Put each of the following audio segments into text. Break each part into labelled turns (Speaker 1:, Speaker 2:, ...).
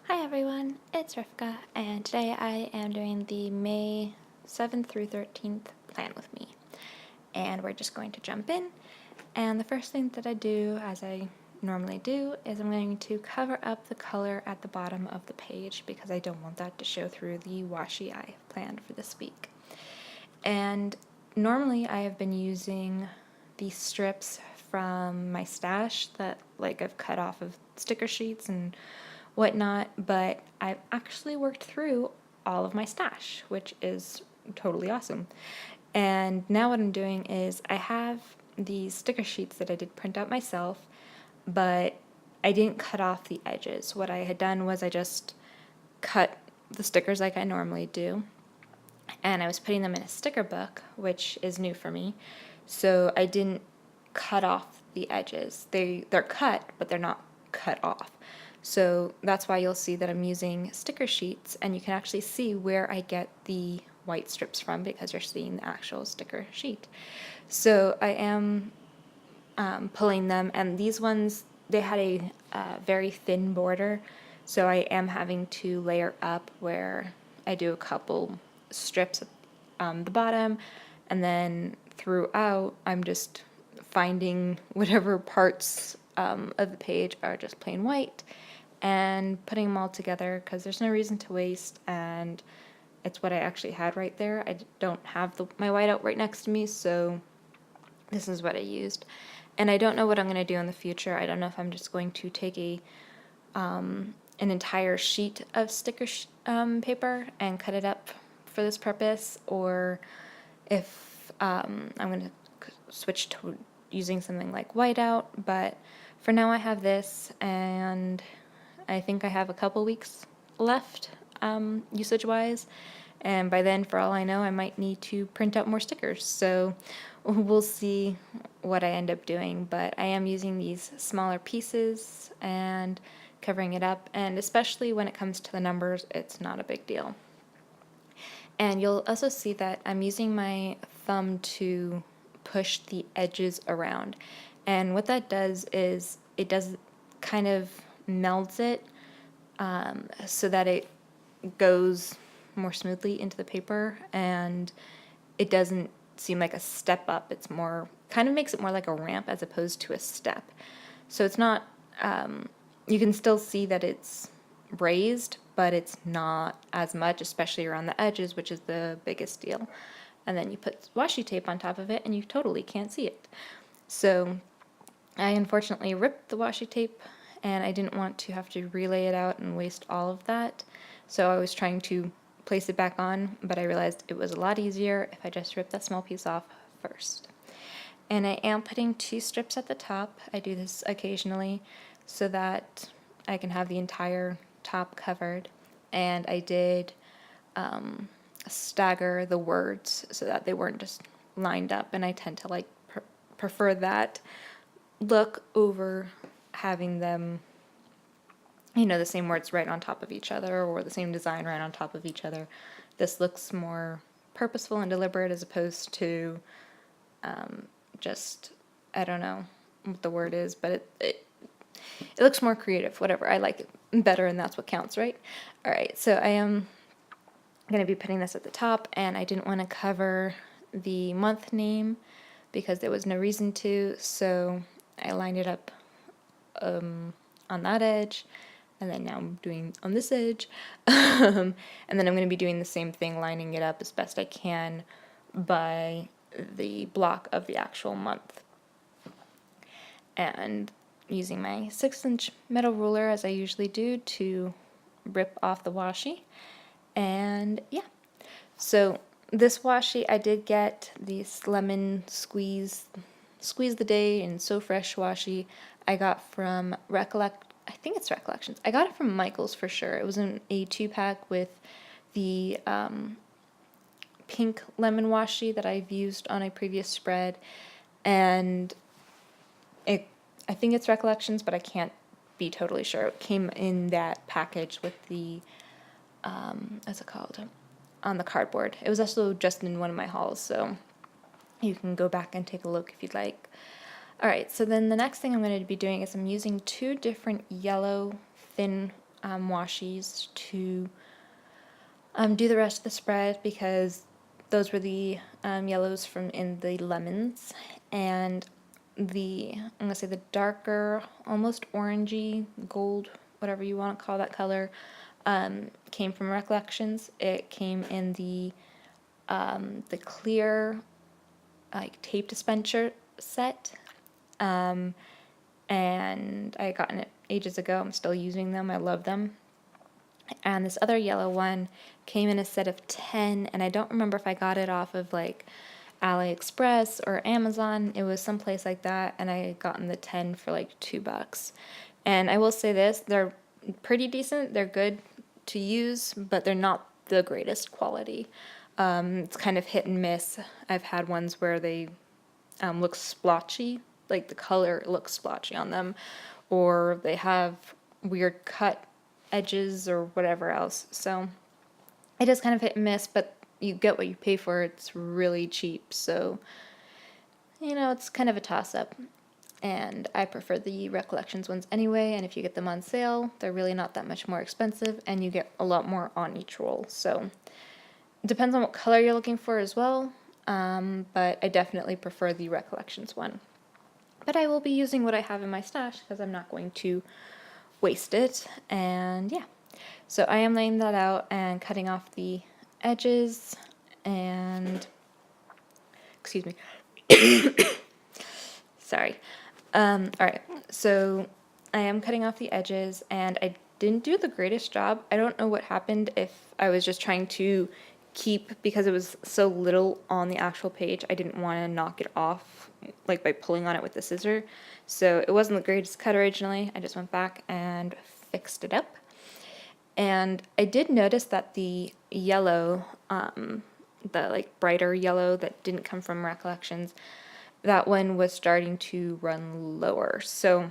Speaker 1: Hi everyone, it's Rivka, and today I am doing the May 7th through 13th plan with me. And we're just going to jump in. And the first thing that I do, as I normally do, is I'm going to cover up the color at the bottom of the page because I don't want that to show through the washi I have planned for this week. And normally I have been using these strips from my stash that I've cut off of sticker sheets and whatnot, but I've actually worked through all of my stash, which is totally awesome. And now what I'm doing is I have these sticker sheets that I did print out myself, but I didn't cut off the edges. What I had done was I just cut the stickers like I normally do, and I was putting them in a sticker book, which is new for me. So I didn't cut off the edges. They're cut, but they're not cut off. So that's why you'll see that I'm using sticker sheets, and you can actually see where I get the white strips from because you're seeing the actual sticker sheet. So I am pulling them, and these ones, they had a very thin border, so I am having to layer up where I do a couple strips at the bottom, and then throughout I'm just finding whatever parts of the page are just plain white and putting them all together because there's no reason to waste, and it's what I actually had right there. I don't have my whiteout right next to me, so this is what I used. And I don't know what I'm going to do in the future. I don't know if I'm just going to take an entire sheet of sticker paper and cut it up for this purpose, or if I'm going to switch to using something like whiteout. But for now I have this, and I think I have a couple weeks left usage-wise, and by then, for all I know, I might need to print out more stickers. So we'll see what I end up doing, but I am using these smaller pieces and covering it up, and especially when it comes to the numbers, it's not a big deal. And you'll also see that I'm using my thumb to push the edges around. And what that does is it does kind of melds it so that it goes more smoothly into the paper, and it doesn't seem like a step up. It's more, kind of makes it more like a ramp as opposed to a step. So it's not, you can still see that it's raised, but it's not as much, especially around the edges, which is the biggest deal. And then you put washi tape on top of it and you totally can't see it. So I unfortunately ripped the washi tape, and I didn't want to have to relay it out and waste all of that. So I was trying to place it back on, but I realized it was a lot easier if I just ripped that small piece off first. And I am putting 2 strips at the top. I do this occasionally so that I can have the entire top covered. And I did stagger the words so that they weren't just lined up, and I tend to prefer that look over having them, the same words right on top of each other, or the same design right on top of each other. This looks more purposeful and deliberate as opposed to just, I don't know what the word is, but it looks more creative, whatever. I like it better, and that's what counts, right? All right, so I am going to be putting this at the top, and I didn't want to cover the month name because there was no reason to, so I lined it up on that edge, and then now I'm doing on this edge, and then I'm going to be doing the same thing, lining it up as best I can by the block of the actual month, and using my 6-inch metal ruler as I usually do to rip off the washi. And yeah, so this washi, I did get this lemon squeeze the day and so fresh washi I got from I think it's Recollections. I got it from Michael's for sure. It was in a 2-pack with the pink lemon washi that I've used on a previous spread, and I think it's Recollections, but I can't be totally sure. It came in that package with the what's it called, on the cardboard. It was also just in one of my hauls, so you can go back and take a look if you'd like. Alright, so then the next thing I'm going to be doing is I'm using 2 different yellow thin washies to do the rest of the spread, because those were the yellows from in the lemons, and I'm gonna say the darker, almost orangey gold, whatever you want to call that color, came from Recollections. It came in the clear like tape dispenser set, and I had gotten it ages ago. I'm still using them. I love them. And this other yellow one came in a set of 10, and I don't remember if I got it off of like AliExpress or Amazon. It was someplace like that, and I had gotten the 10 for like $2. And I will say this, they're pretty decent. They're good to use, but they're not the greatest quality. It's kind of hit and miss. I've had ones where they look splotchy, like the color looks splotchy on them, or they have weird cut edges or whatever else. So it is kind of hit and miss, but you get what you pay for. It's really cheap, so it's kind of a toss-up. And I prefer the Recollections ones anyway, and if you get them on sale, they're really not that much more expensive, and you get a lot more on each roll. So it depends on what color you're looking for as well, but I definitely prefer the Recollections one. But I will be using what I have in my stash, because I'm not going to waste it. And yeah, so I am laying that out and cutting off the edges, and excuse me, sorry. All right, so I am cutting off the edges, and I didn't do the greatest job. I don't know what happened, if I was just trying to keep, because it was so little on the actual page, I didn't want to knock it off like by pulling on it with the scissor. So it wasn't the greatest cut originally. I just went back and fixed it up. And I did notice that the yellow, the like brighter yellow that didn't come from Recollections, that one was starting to run lower. So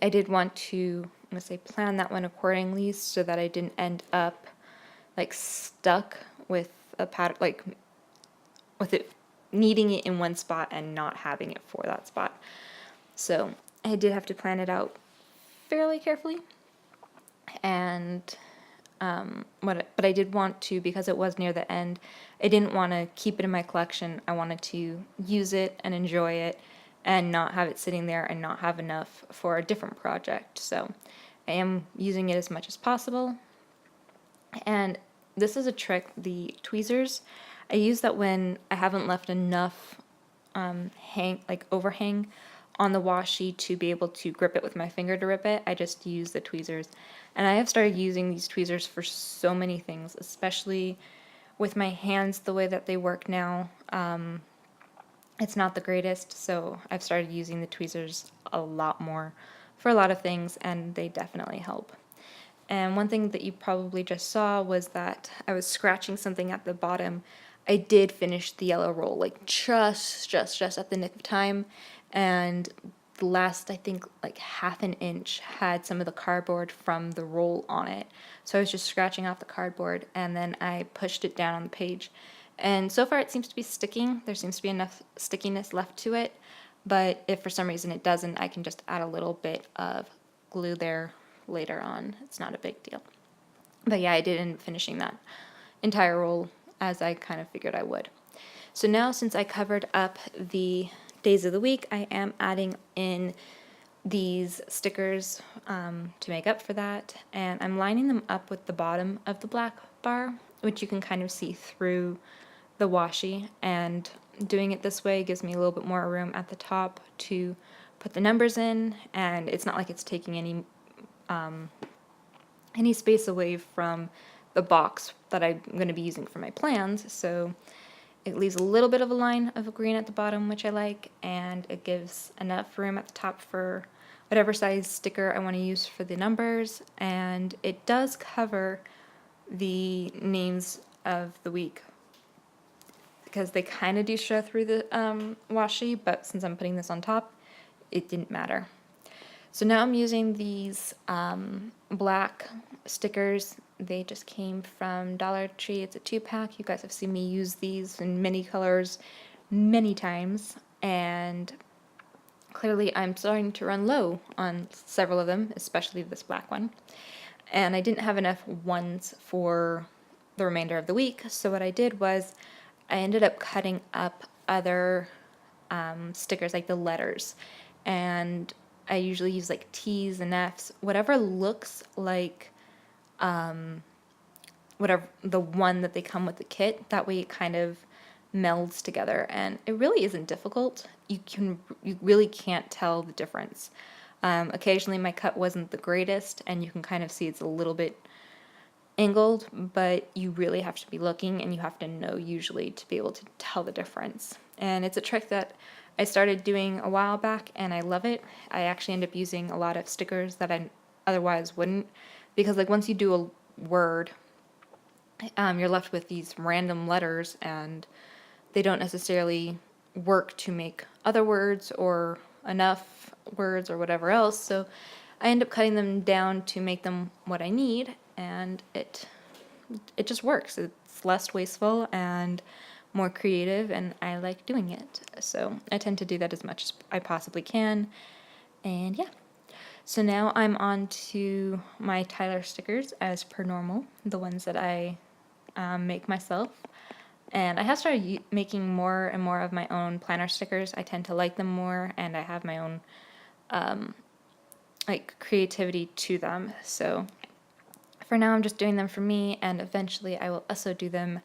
Speaker 1: I did want to, I'm gonna say, plan that one accordingly, so that I didn't end up like stuck with a pattern, like with it needing it in one spot and not having it for that spot. So I did have to plan it out fairly carefully. And but I did want to, because it was near the end, I didn't want to keep it in my collection. I wanted to use it and enjoy it, and not have it sitting there and not have enough for a different project. So I am using it as much as possible. And this is a trick, the tweezers. I use that when I haven't left enough overhang on the washi to be able to grip it with my finger to rip it. I just use the tweezers. And I have started using these tweezers for so many things, especially with my hands the way that they work now. It's not the greatest, so I've started using the tweezers a lot more for a lot of things, and they definitely help. And one thing that you probably just saw was that I was scratching something at the bottom. I did finish the yellow roll, like just at the nick of time, and the last, I think, like half an inch had some of the cardboard from the roll on it. So I was just scratching off the cardboard, and then I pushed it down on the page. And so far it seems to be sticking. There seems to be enough stickiness left to it, but if for some reason it doesn't, I can just add a little bit of glue there later on. It's not a big deal. But yeah, I did end up finishing that entire roll, as I kind of figured I would. So now, since I covered up the days of the week, I am adding in these stickers to make up for that, and I'm lining them up with the bottom of the black bar, which you can kind of see through the washi, and doing it this way gives me a little bit more room at the top to put the numbers in, and it's not like it's taking any space away from the box that I'm going to be using for my plans. So it leaves a little bit of a line of green at the bottom, which I like, and it gives enough room at the top for whatever size sticker I want to use for the numbers, and it does cover the names of the week, because they kind of do show through the washi, but since I'm putting this on top, it didn't matter. So now I'm using these black stickers. They just came from Dollar Tree. It's a 2-pack. You guys have seen me use these in many colors many times, and clearly I'm starting to run low on several of them, especially this black one. and I didn't have enough ones for the remainder of the week. So what I did was I ended up cutting up other stickers, like the letters, and I usually use like T's and F's, whatever looks like whatever the one that they come with the kit. That way it kind of melds together, and it really isn't difficult. You really can't tell the difference. Occasionally my cut wasn't the greatest, and you can kind of see it's a little bit angled, but you really have to be looking, and you have to know usually to be able to tell the difference. And it's a trick that I started doing a while back, and I love it. I actually end up using a lot of stickers that I otherwise wouldn't, because like once you do a word, you're left with these random letters, and they don't necessarily work to make other words or enough words or whatever else. So I end up cutting them down to make them what I need, and it just works. It's less wasteful and more creative, and I like doing it. So I tend to do that as much as I possibly can. And yeah. So now I'm on to my Tyler stickers as per normal, the ones that I make myself. And I have started making more and more of my own planner stickers. I tend to like them more, and I have my own like creativity to them. So for now I'm just doing them for me, and eventually I will also do them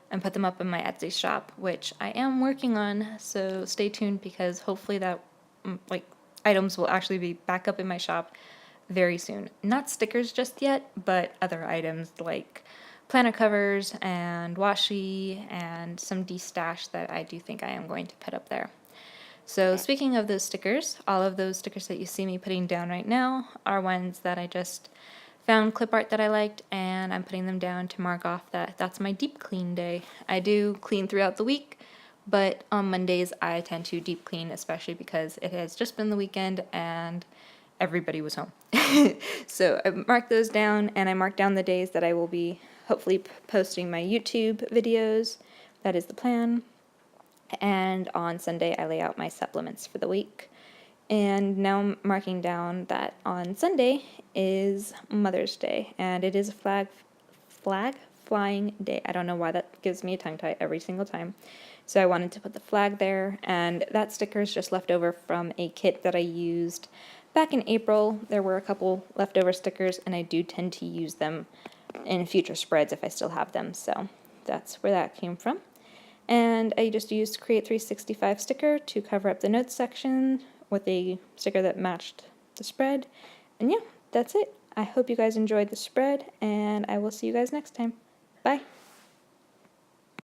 Speaker 1: and put them up in my Etsy shop, which I am working on. So stay tuned, because hopefully that like items will actually be back up in my shop very soon. Not stickers just yet, but other items like planner covers and washi and some de-stash that I do think I am going to put up there. So speaking of those stickers, all of those stickers that you see me putting down right now are ones that I just found clip art that I liked, and I'm putting them down to mark off that that's my deep clean day. I do clean throughout the week, but on Mondays I tend to deep clean, especially because it has just been the weekend and everybody was home. So I marked those down, and I marked down the days that I will be hopefully posting my YouTube videos. That is the plan. And on Sunday I lay out my supplements for the week. And now I'm marking down that on Sunday is Mother's Day, and it is a flag flying day. I don't know why that gives me a tongue tie every single time. So I wanted to put the flag there, and that sticker is just left over from a kit that I used back in April. There were a couple leftover stickers, and I do tend to use them in future spreads if I still have them. So that's where that came from. And I just used Create 365 sticker to cover up the notes section with a sticker that matched the spread. And yeah, that's it. I hope you guys enjoyed the spread, and I will see you guys next time. Bye.